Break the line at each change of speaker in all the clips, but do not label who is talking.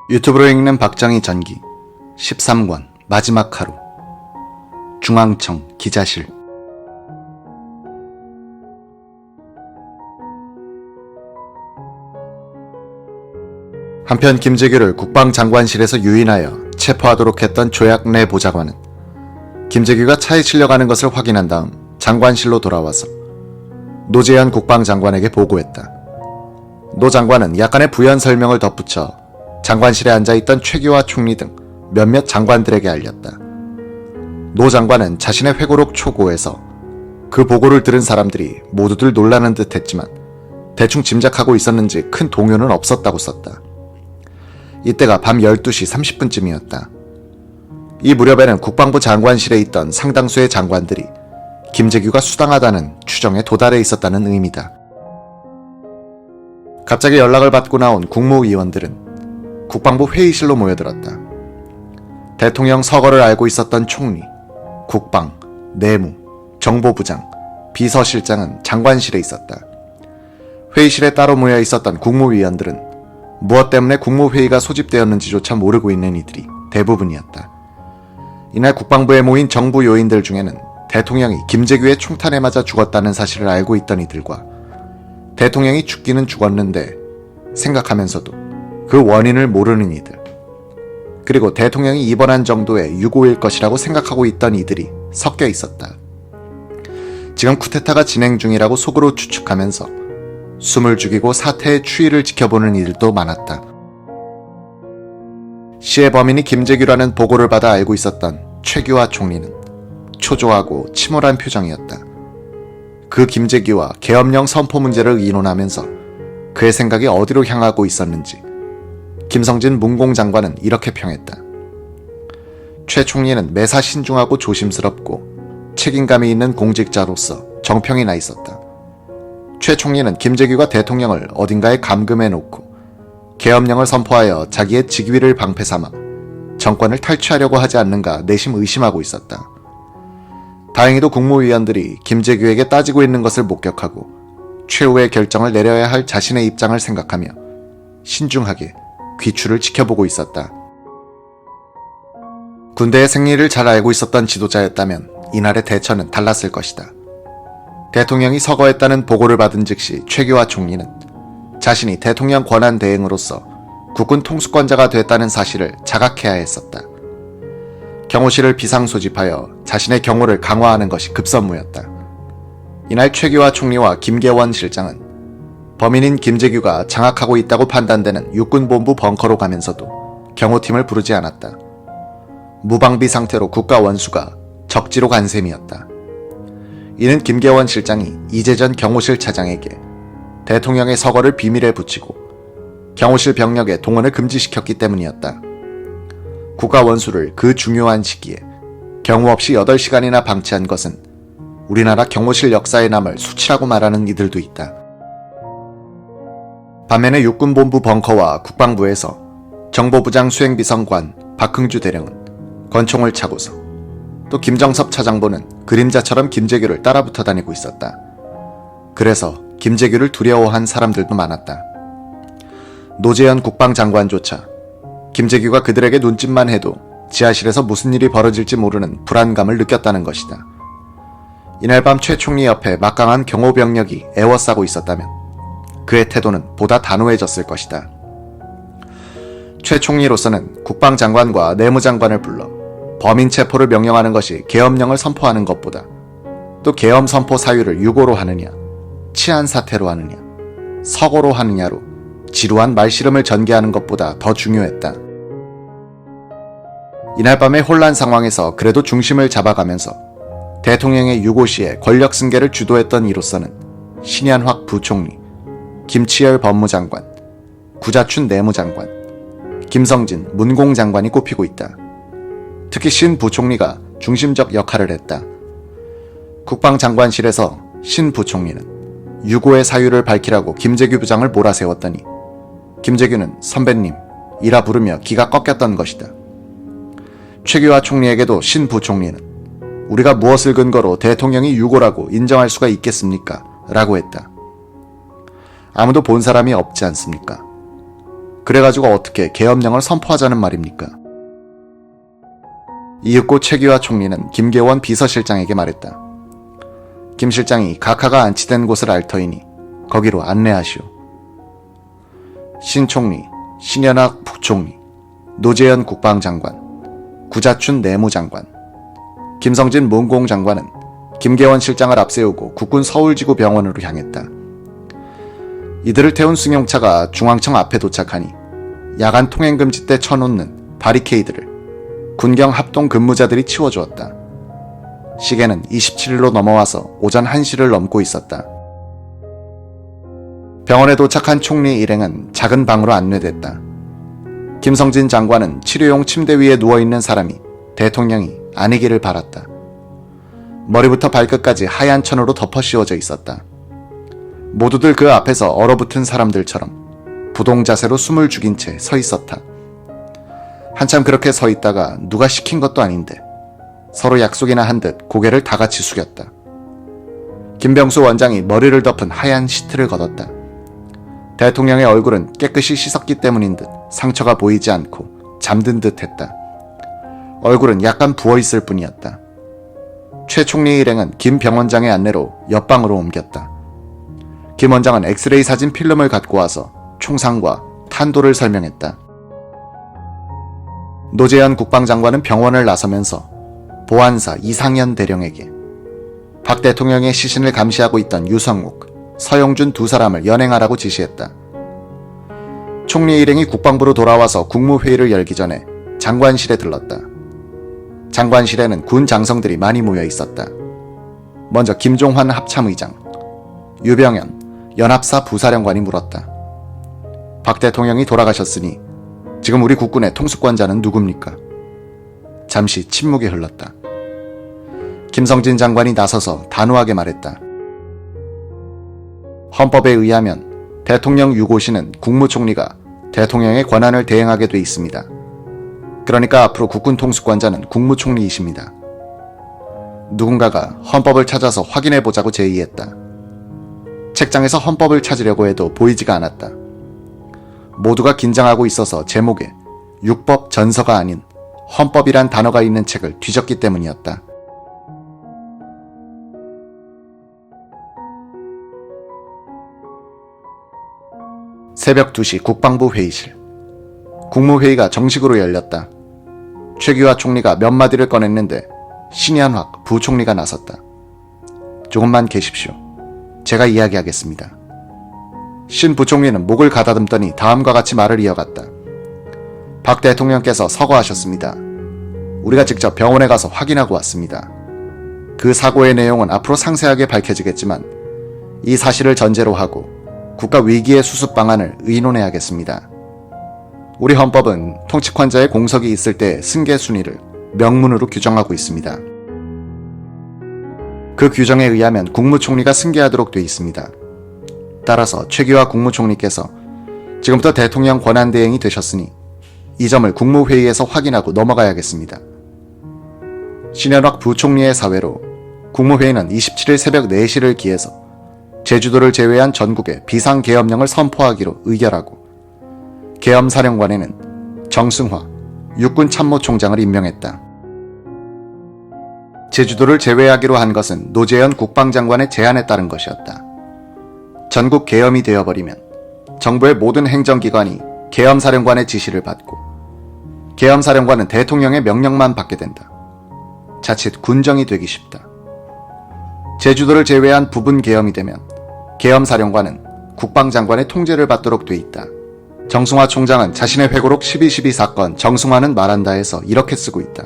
유튜브로 읽는 박정희 전기 13권 마지막 하루 중앙청 기자실. 한편 김재규를 국방장관실에서 유인하여 체포하도록 했던 조약 내 보좌관은 김재규가 차에 실려가는 것을 확인한 다음 장관실로 돌아와서 노재현 국방장관에게 보고했다. 노 장관은 약간의 부연 설명을 덧붙여 장관실에 앉아있던 최규하 총리 등 몇몇 장관들에게 알렸다. 노 장관은 자신의 회고록 초고에서 그 보고를 들은 사람들이 모두들 놀라는 듯 했지만 대충 짐작하고 있었는지 큰 동요는 없었다고 썼다. 이때가 밤 12시 30분쯤이었다. 이 무렵에는 국방부 장관실에 있던 상당수의 장관들이 김재규가 수당하다는 추정에 도달해 있었다는 의미다. 갑자기 연락을 받고 나온 국무위원들은 국방부 회의실로 모여들었다. 대통령 서거를 알고 있었던 총리, 국방, 내무, 정보부장, 비서실장은 장관실에 있었다. 회의실에 따로 모여 있었던 국무위원들은 무엇 때문에 국무회의가 소집되었는지조차 모르고 있는 이들이 대부분이었다. 이날 국방부에 모인 정부 요인들 중에는 대통령이 김재규의 총탄에 맞아 죽었다는 사실을 알고 있던 이들과 대통령이 죽기는 죽었는데 생각하면서도 그 원인을 모르는 이들, 그리고 대통령이 입원한 정도의 유고일 것이라고 생각하고 있던 이들이 섞여 있었다. 지금 쿠데타가 진행 중이라고 속으로 추측하면서 숨을 죽이고 사태의 추이를 지켜보는 이들도 많았다. 시의 범인이 김재규라는 보고를 받아 알고 있었던 최규하 총리는 초조하고 침울한 표정이었다. 그 김재규와 계엄령 선포 문제를 의논하면서 그의 생각이 어디로 향하고 있었는지 김성진 문공장관은 이렇게 평했다. 최 총리는 매사 신중하고 조심스럽고 책임감이 있는 공직자로서 정평이 나 있었다. 최 총리는 김재규가 대통령을 어딘가에 감금해 놓고 계엄령을 선포하여 자기의 직위를 방패 삼아 정권을 탈취하려고 하지 않는가 내심 의심하고 있었다. 다행히도 국무위원들이 김재규에게 따지고 있는 것을 목격하고 최후의 결정을 내려야 할 자신의 입장을 생각하며 신중하게 귀추를 지켜보고 있었다. 군대의 생리를 잘 알고 있었던 지도자였다면 이날의 대처는 달랐을 것이다. 대통령이 서거했다는 보고를 받은 즉시 최규하 총리는 자신이 대통령 권한 대행으로서 국군 통수권자가 됐다는 사실을 자각해야 했었다. 경호실을 비상 소집하여 자신의 경호를 강화하는 것이 급선무였다. 이날 최규하 총리와 김계원 실장은 범인인 김재규가 장악하고 있다고 판단되는 육군본부 벙커로 가면서도 경호팀을 부르지 않았다. 무방비 상태로 국가원수가 적지로 간 셈이었다. 이는 김계원 실장이 이재전 경호실 차장에게 대통령의 서거를 비밀에 붙이고 경호실 병력의 동원을 금지시켰기 때문이었다. 국가원수를 그 중요한 시기에 경호 없이 8시간이나 방치한 것은 우리나라 경호실 역사에 남을 수치라고 말하는 이들도 있다. 반면에 육군본부 벙커와 국방부에서 정보부장 수행비서관 박흥주 대령은 권총을 차고서 또 김정섭 차장보는 그림자처럼 김재규를 따라붙어 다니고 있었다. 그래서 김재규를 두려워한 사람들도 많았다. 노재현 국방장관조차 김재규가 그들에게 눈짓만 해도 지하실에서 무슨 일이 벌어질지 모르는 불안감을 느꼈다는 것이다. 이날 밤 최 총리 옆에 막강한 경호병력이 에워싸고 있었다면 그의 태도는 보다 단호해졌을 것이다. 최 총리로서는 국방장관과 내무장관을 불러 범인 체포를 명령하는 것이 계엄령을 선포하는 것보다 또 계엄 선포 사유를 유고로 하느냐, 치안 사태로 하느냐, 서고로 하느냐로 지루한 말씨름을 전개하는 것보다 더 중요했다. 이날 밤의 혼란 상황에서 그래도 중심을 잡아가면서 대통령의 유고 시에 권력 승계를 주도했던 이로서는 신현확 부총리, 김치열 법무장관, 구자춘 내무장관, 김성진 문공장관이 꼽히고 있다. 특히 신 부총리가 중심적 역할을 했다. 국방장관실에서 신 부총리는 유고의 사유를 밝히라고 김재규 부장을 몰아세웠더니 김재규는 선배님 이라 부르며 기가 꺾였던 것이다. 최규하 총리에게도 신 부총리는 우리가 무엇을 근거로 대통령이 유고라고 인정할 수가 있겠습니까? 라고 했다. 아무도 본 사람이 없지 않습니까? 그래가지고 어떻게 계엄령을 선포하자는 말입니까? 이윽고 최규하 총리는 김계원 비서실장에게 말했다. 김 실장이 각하가 안치된 곳을 알 터이니 거기로 안내하시오. 신 총리, 신현학 부총리, 노재현 국방장관, 구자춘 내무장관, 김성진 문공장관은 김계원 실장을 앞세우고 국군 서울지구병원으로 향했다. 이들을 태운 승용차가 중앙청 앞에 도착하니 야간 통행금지 때 쳐놓는 바리케이드를 군경 합동 근무자들이 치워주었다. 시계는 27일로 넘어와서 오전 1시를 넘고 있었다. 병원에 도착한 총리 일행은 작은 방으로 안내됐다. 김성진 장관은 치료용 침대 위에 누워있는 사람이 대통령이 아니기를 바랐다. 머리부터 발끝까지 하얀 천으로 덮어 씌워져 있었다. 모두들 그 앞에서 얼어붙은 사람들처럼 부동자세로 숨을 죽인 채 서 있었다. 한참 그렇게 서 있다가 누가 시킨 것도 아닌데 서로 약속이나 한 듯 고개를 다 같이 숙였다. 김병수 원장이 머리를 덮은 하얀 시트를 걷었다. 대통령의 얼굴은 깨끗이 씻었기 때문인 듯 상처가 보이지 않고 잠든 듯 했다. 얼굴은 약간 부어있을 뿐이었다. 최 총리 일행은 김 병원장의 안내로 옆방으로 옮겼다. 김 원장은 엑스레이 사진 필름을 갖고 와서 총상과 탄도를 설명했다. 노재현 국방장관은 병원을 나서면서 보안사 이상현 대령에게 박 대통령의 시신을 감시하고 있던 유성욱, 서영준 두 사람을 연행하라고 지시했다. 총리 일행이 국방부로 돌아와서 국무회의를 열기 전에 장관실에 들렀다. 장관실에는 군 장성들이 많이 모여 있었다. 먼저 김종환 합참의장, 유병현 연합사 부사령관이 물었다. 박 대통령이 돌아가셨으니 지금 우리 국군의 통수권자는 누굽니까? 잠시 침묵이 흘렀다. 김성진 장관이 나서서 단호하게 말했다. 헌법에 의하면 대통령 유고시는 국무총리가 대통령의 권한을 대행하게 돼 있습니다. 그러니까 앞으로 국군 통수권자는 국무총리이십니다. 누군가가 헌법을 찾아서 확인해보자고 제의했다. 책장에서 헌법을 찾으려고 해도 보이지가 않았다. 모두가 긴장하고 있어서 제목에 육법 전서가 아닌 헌법이란 단어가 있는 책을 뒤졌기 때문이었다. 새벽 2시 국방부 회의실. 국무회의가 정식으로 열렸다. 최규하 총리가 몇 마디를 꺼냈는데 신현학 부총리가 나섰다. 조금만 계십시오. 제가 이야기하겠습니다. 신 부총리는 목을 가다듬더니 다음과 같이 말을 이어갔다. 박 대통령께서 서거하셨습니다. 우리가 직접 병원에 가서 확인하고 왔습니다. 그 사고의 내용은 앞으로 상세하게 밝혀지겠지만 이 사실을 전제로 하고 국가 위기의 수습 방안을 의논해야겠습니다. 우리 헌법은 통치권자의 공석이 있을 때 승계 순위를 명문으로 규정하고 있습니다. 그 규정에 의하면 국무총리가 승계하도록 돼 있습니다. 따라서 최규하 국무총리께서 지금부터 대통령 권한대행이 되셨으니 이 점을 국무회의에서 확인하고 넘어가야겠습니다. 신현학 부총리의 사회로 국무회의는 27일 새벽 4시를 기해서 제주도를 제외한 전국에 비상계엄령을 선포하기로 의결하고 계엄사령관에는 정승화 육군참모총장을 임명했다. 제주도를 제외하기로 한 것은 노재현 국방장관의 제안에 따른 것이었다. 전국 계엄이 되어버리면 정부의 모든 행정기관이 계엄사령관의 지시를 받고 계엄사령관은 대통령의 명령만 받게 된다. 자칫 군정이 되기 쉽다. 제주도를 제외한 부분 계엄이 되면 계엄사령관은 국방장관의 통제를 받도록 돼 있다. 정승화 총장은 자신의 회고록 12.12 사건 정승화는 말한다에서 이렇게 쓰고 있다.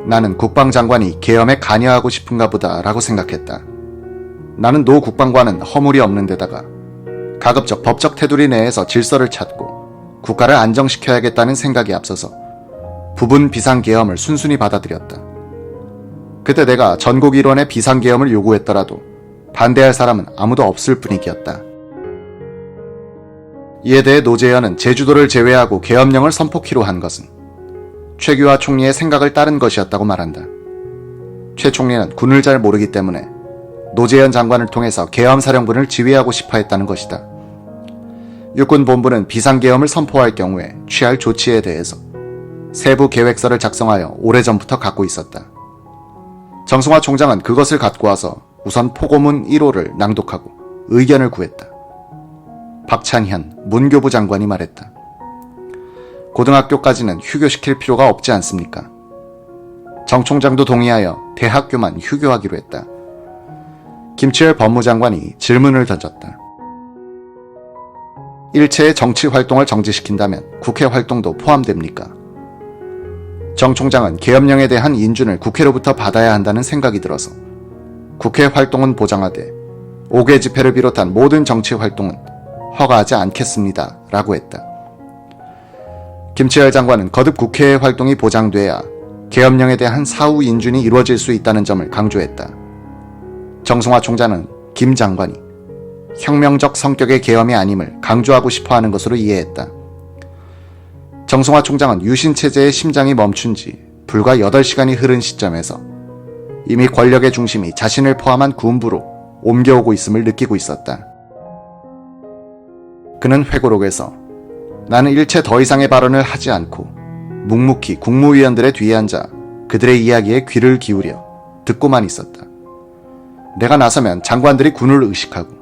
나는 국방장관이 계엄에 관여하고 싶은가 보다 라고 생각했다. 나는 노 국방관은 허물이 없는 데다가 가급적 법적 테두리 내에서 질서를 찾고 국가를 안정시켜야겠다는 생각이 앞서서 부분 비상계엄을 순순히 받아들였다. 그때 내가 전국 일원의 비상계엄을 요구했더라도 반대할 사람은 아무도 없을 분위기였다. 이에 대해 노재현은 제주도를 제외하고 계엄령을 선포키로 한 것은 최규하 총리의 생각을 따른 것이었다고 말한다. 최 총리는 군을 잘 모르기 때문에 노재현 장관을 통해서 계엄사령부를 지휘하고 싶어 했다는 것이다. 육군본부는 비상계엄을 선포할 경우에 취할 조치에 대해서 세부 계획서를 작성하여 오래전부터 갖고 있었다. 정승화 총장은 그것을 갖고 와서 우선 포고문 1호를 낭독하고 의견을 구했다. 박찬현 문교부 장관이 말했다. 고등학교까지는 휴교시킬 필요가 없지 않습니까? 정 총장도 동의하여 대학교만 휴교하기로 했다. 김치열 법무장관이 질문을 던졌다. 일체의 정치 활동을 정지시킨다면 국회 활동도 포함됩니까? 정 총장은 계엄령에 대한 인준을 국회로부터 받아야 한다는 생각이 들어서 국회 활동은 보장하되 5개 집회를 비롯한 모든 정치 활동은 허가하지 않겠습니다. 라고 했다. 김치열 장관은 거듭 국회의 활동이 보장돼야 계엄령에 대한 사후 인준이 이루어질 수 있다는 점을 강조했다. 정승화 총장은 김 장관이 혁명적 성격의 계엄이 아님을 강조하고 싶어하는 것으로 이해했다. 정승화 총장은 유신체제의 심장이 멈춘 지 불과 8시간이 흐른 시점에서 이미 권력의 중심이 자신을 포함한 군부로 옮겨오고 있음을 느끼고 있었다. 그는 회고록에서 나는 일체 더 이상의 발언을 하지 않고 묵묵히 국무위원들의 뒤에 앉아 그들의 이야기에 귀를 기울여 듣고만 있었다. 내가 나서면 장관들이 군을 의식하고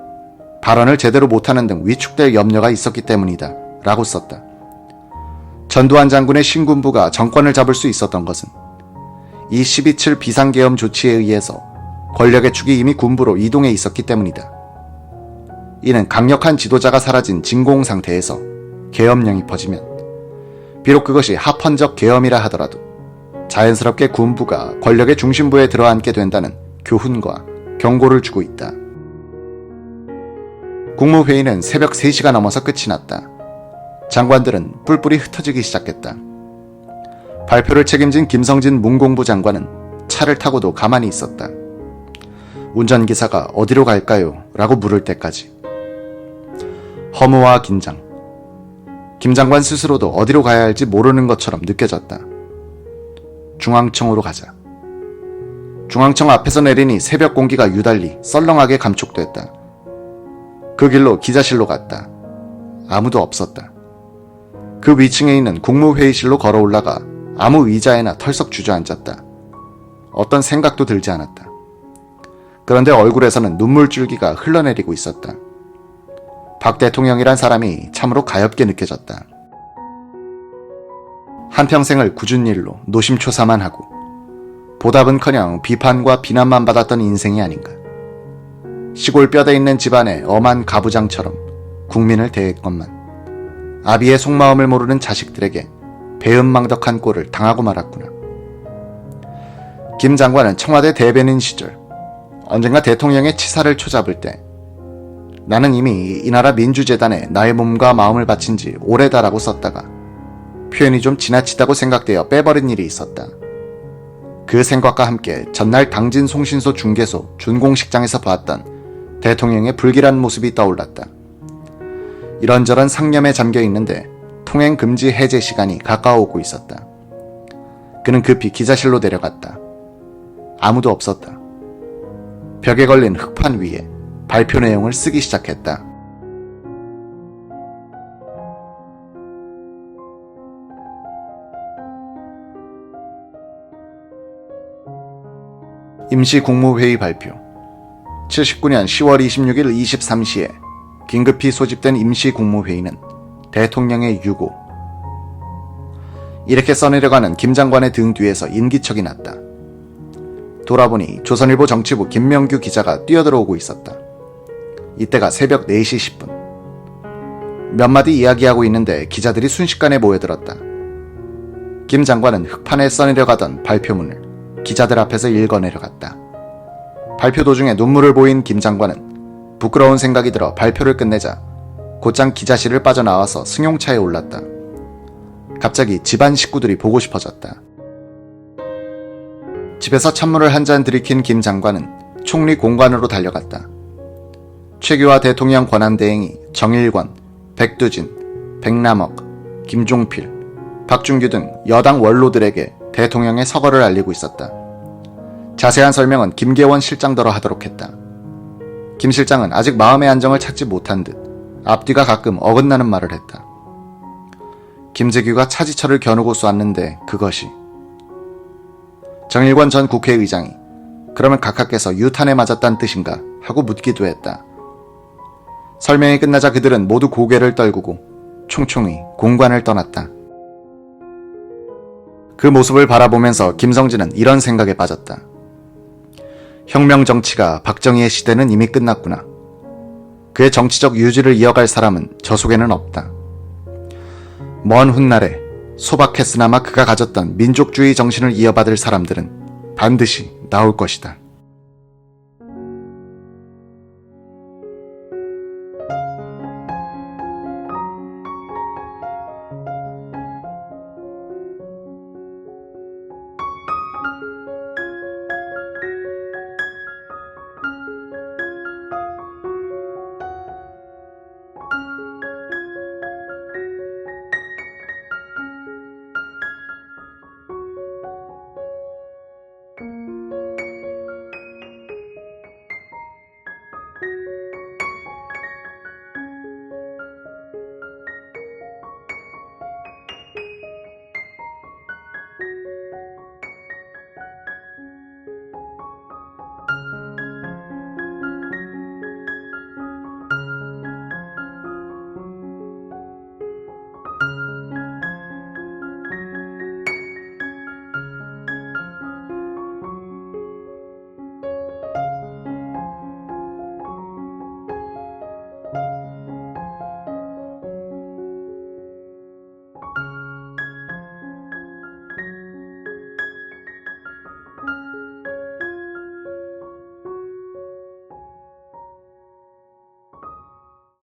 발언을 제대로 못하는 등 위축될 염려가 있었기 때문이다 라고 썼다. 전두환 장군의 신군부가 정권을 잡을 수 있었던 것은 이 12.7 비상계엄 조치에 의해서 권력의 축이 이미 군부로 이동해 있었기 때문이다. 이는 강력한 지도자가 사라진 진공 상태에서 계엄령이 퍼지면 비록 그것이 합헌적 계엄이라 하더라도 자연스럽게 군부가 권력의 중심부에 들어앉게 된다는 교훈과 경고를 주고 있다. 국무회의는 새벽 3시가 넘어서 끝이 났다. 장관들은 뿔뿔이 흩어지기 시작했다. 발표를 책임진 김성진 문공부 장관은 차를 타고도 가만히 있었다. 운전기사가 어디로 갈까요? 라고 물을 때까지. 허무와 긴장. 김 장관 스스로도 어디로 가야 할지 모르는 것처럼 느껴졌다. 중앙청으로 가자. 중앙청 앞에서 내리니 새벽 공기가 유달리 썰렁하게 감촉됐다. 그 길로 기자실로 갔다. 아무도 없었다. 그 위층에 있는 국무회의실로 걸어 올라가 아무 의자에나 털썩 주저앉았다. 어떤 생각도 들지 않았다. 그런데 얼굴에서는 눈물줄기가 흘러내리고 있었다. 박 대통령이란 사람이 참으로 가엾게 느껴졌다. 한평생을 굳은 일로 노심초사만 하고 보답은커녕 비판과 비난만 받았던 인생이 아닌가. 시골 뼈대 있는 집안의 엄한 가부장처럼 국민을 대했건만 아비의 속마음을 모르는 자식들에게 배은망덕한 꼴을 당하고 말았구나. 김 장관은 청와대 대변인 시절 언젠가 대통령의 치사를 초잡을 때 나는 이미 이 나라 민주재단에 나의 몸과 마음을 바친 지 오래다라고 썼다가 표현이 좀 지나치다고 생각되어 빼버린 일이 있었다. 그 생각과 함께 전날 당진 송신소 중개소 준공식장에서 보았던 대통령의 불길한 모습이 떠올랐다. 이런저런 상념에 잠겨 있는데 통행금지 해제 시간이 가까워오고 있었다. 그는 급히 기자실로 내려갔다. 아무도 없었다. 벽에 걸린 흑판 위에 발표 내용을 쓰기 시작했다. 임시국무회의 발표. 79년 10월 26일 23시에 긴급히 소집된 임시국무회의는 대통령의 유고. 이렇게 써내려가는 김 장관의 등 뒤에서 인기척이 났다. 돌아보니 조선일보 정치부 김명규 기자가 뛰어들어오고 있었다. 이때가 새벽 4시 10분. 몇 마디 이야기하고 있는데 기자들이 순식간에 모여들었다. 김 장관은 흑판에 써내려가던 발표문을 기자들 앞에서 읽어내려갔다. 발표 도중에 눈물을 보인 김 장관은 부끄러운 생각이 들어 발표를 끝내자 곧장 기자실을 빠져나와서 승용차에 올랐다. 갑자기 집안 식구들이 보고 싶어졌다. 집에서 찬물을 한 잔 들이킨 김 장관은 총리 공관으로 달려갔다. 최규하 대통령 권한대행이 정일권, 백두진, 백남억, 김종필, 박준규 등 여당 원로들에게 대통령의 서거를 알리고 있었다. 자세한 설명은 김계원 실장더러 하도록 했다. 김 실장은 아직 마음의 안정을 찾지 못한 듯 앞뒤가 가끔 어긋나는 말을 했다. 김재규가 차지철을 겨누고 쏘았는데 그것이. 정일권 전 국회의장이 그러면 각하께서 유탄에 맞았단 뜻인가 하고 묻기도 했다. 설명이 끝나자 그들은 모두 고개를 떨구고 총총히 공관을 떠났다. 그 모습을 바라보면서 김성진은 이런 생각에 빠졌다. 혁명 정치가 박정희의 시대는 이미 끝났구나. 그의 정치적 유지를 이어갈 사람은 저 속에는 없다. 먼 훗날에 소박했으나마 그가 가졌던 민족주의 정신을 이어받을 사람들은 반드시 나올 것이다.